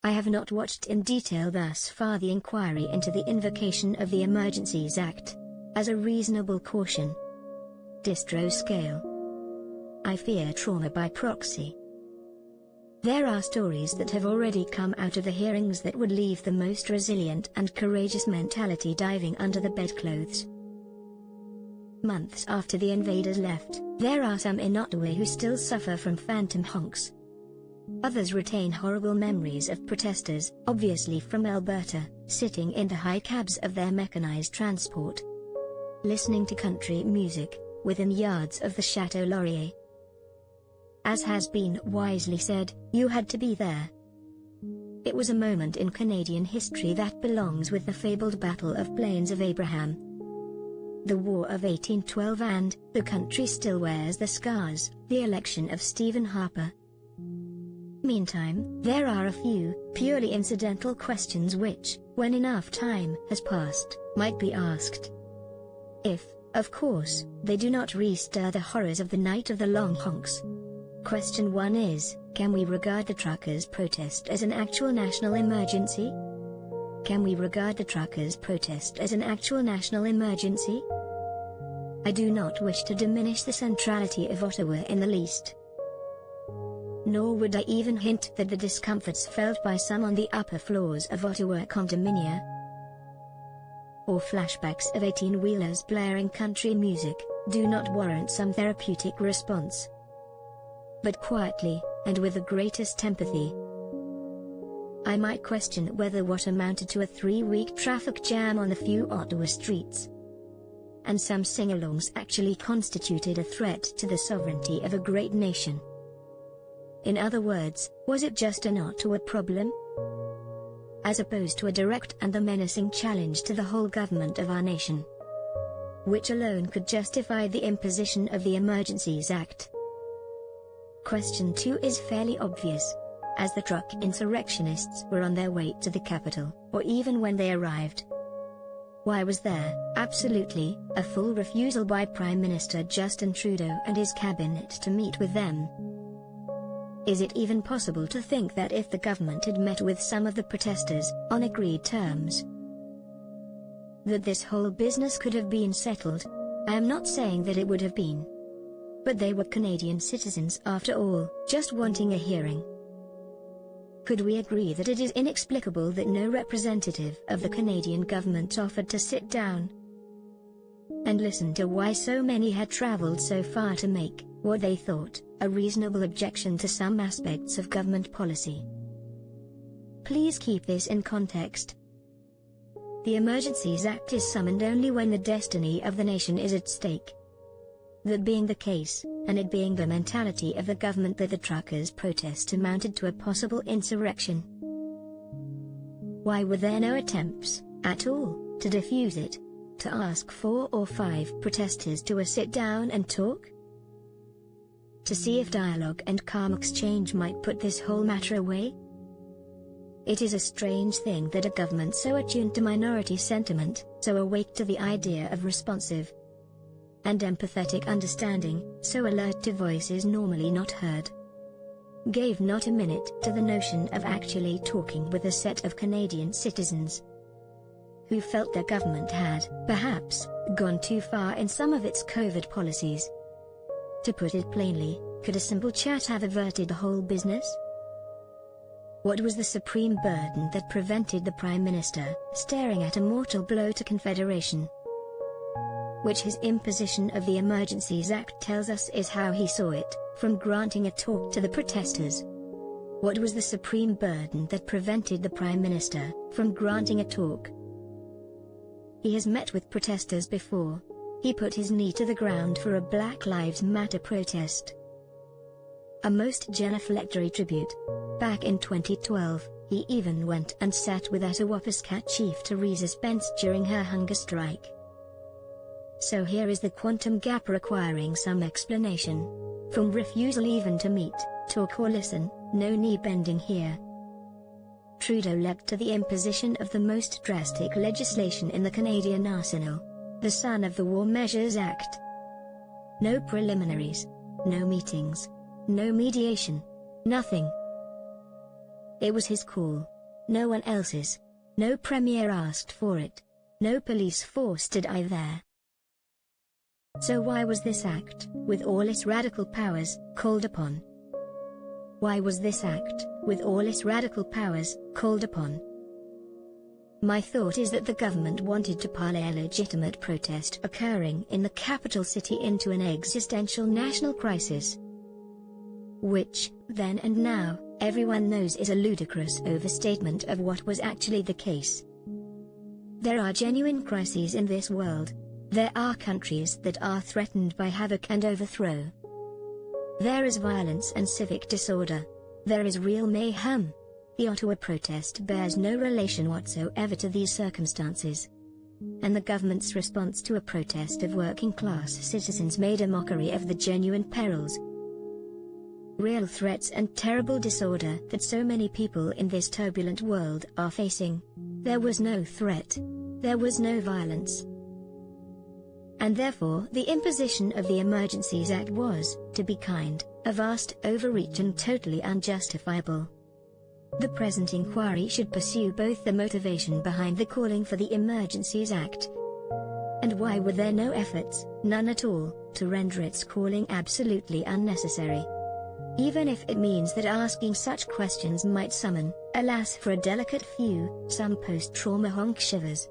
I have not watched in detail thus far the inquiry into the invocation of the Emergencies Act. As a reasonable caution. Distro scale. I fear trauma by proxy. There are stories that have already come out of the hearings that would leave the most resilient and courageous mentality diving under the bedclothes. Months after the invaders left, there are some in Ottawa who still suffer from phantom honks. Others retain horrible memories of protesters, obviously from Alberta, sitting in the high cabs of their mechanized transport, listening to country music, within yards of the Chateau Laurier. As has been wisely said, you had to be there. It was a moment in Canadian history that belongs with the fabled Battle of Plains of Abraham, the War of 1812 and, the country still wears the scars, the election of Stephen Harper. Meantime, there are a few, purely incidental questions which, when enough time has passed, might be asked. If, of course, they do not re-stir the horrors of the night of the long honks. Question 1 is, can we regard the truckers' protest as an actual national emergency? Can we regard the truckers' protest as an actual national emergency? I do not wish to diminish the centrality of Ottawa in the least. Nor would I even hint that the discomforts felt by some on the upper floors of Ottawa condominia, or flashbacks of 18-wheelers blaring country music, do not warrant some therapeutic response. But quietly, and with the greatest empathy, I might question whether what amounted to a 3-week traffic jam on a few Ottawa streets, and some sing-alongs actually constituted a threat to the sovereignty of a great nation. In other words, was it just an Ottawa problem? As opposed to a direct and a menacing challenge to the whole government of our nation, which alone could justify the imposition of the Emergencies Act. Question 2 is fairly obvious. As the truck insurrectionists were on their way to the capital, or even when they arrived, why was there, absolutely, a full refusal by Prime Minister Justin Trudeau and his cabinet to meet with them? Is it even possible to think that if the government had met with some of the protesters, on agreed terms, that this whole business could have been settled? I am not saying that it would have been. But they were Canadian citizens after all, just wanting a hearing. Could we agree that it is inexplicable that no representative of the Canadian government offered to sit down and listen to why so many had travelled so far to make, what they thought, a reasonable objection to some aspects of government policy? Please keep this in context. The Emergencies Act is summoned only when the destiny of the nation is at stake. That being the case, and it being the mentality of the government that the truckers' protest amounted to a possible insurrection, why were there no attempts, at all, to defuse it? To ask 4 or 5 protesters to sit down and talk? To see if dialogue and calm exchange might put this whole matter away? It is a strange thing that a government so attuned to minority sentiment, so awake to the idea of responsive and empathetic understanding, so alert to voices normally not heard, gave not a minute to the notion of actually talking with a set of Canadian citizens who felt their government had, perhaps, gone too far in some of its COVID policies. To put it plainly, could a simple chat have averted the whole business? What was the supreme burden that prevented the Prime Minister, staring at a mortal blow to Confederation, which his imposition of the Emergencies Act tells us is how he saw it, from granting a talk to the protesters? What was the supreme burden that prevented the Prime Minister from granting a talk? He has met with protesters before. He put his knee to the ground for a Black Lives Matter protest, a most genuflectory tribute. Back in 2012, he even went and sat with Attawapiskat Chief Teresa Spence during her hunger strike. So here is the quantum gap requiring some explanation. From refusal even to meet, talk or listen, no knee bending here. Trudeau leapt to the imposition of the most drastic legislation in the Canadian arsenal, the son of the War Measures Act. No preliminaries, no meetings, no mediation, nothing. It was his call. No one else's. No premier asked for it. No police force did I there. So why was this act, with all its radical powers, called upon? Why was this act, with all its radical powers, called upon? My thought is that the government wanted to parlay a legitimate protest occurring in the capital city into an existential national crisis, which, then and now, everyone knows is a ludicrous overstatement of what was actually the case. There are genuine crises in this world. There are countries that are threatened by havoc and overthrow. There is violence and civic disorder. There is real mayhem. The Ottawa protest bears no relation whatsoever to these circumstances. And the government's response to a protest of working-class citizens made a mockery of the genuine perils, real threats and terrible disorder that so many people in this turbulent world are facing. There was no threat. There was no violence. And therefore the imposition of the Emergencies Act was, to be kind, a vast overreach and totally unjustifiable. The present inquiry should pursue both the motivation behind the calling for the Emergencies Act, and why were there no efforts, none at all, to render its calling absolutely unnecessary. Even if it means that asking such questions might summon, alas for a delicate few, some post-trauma honk shivers.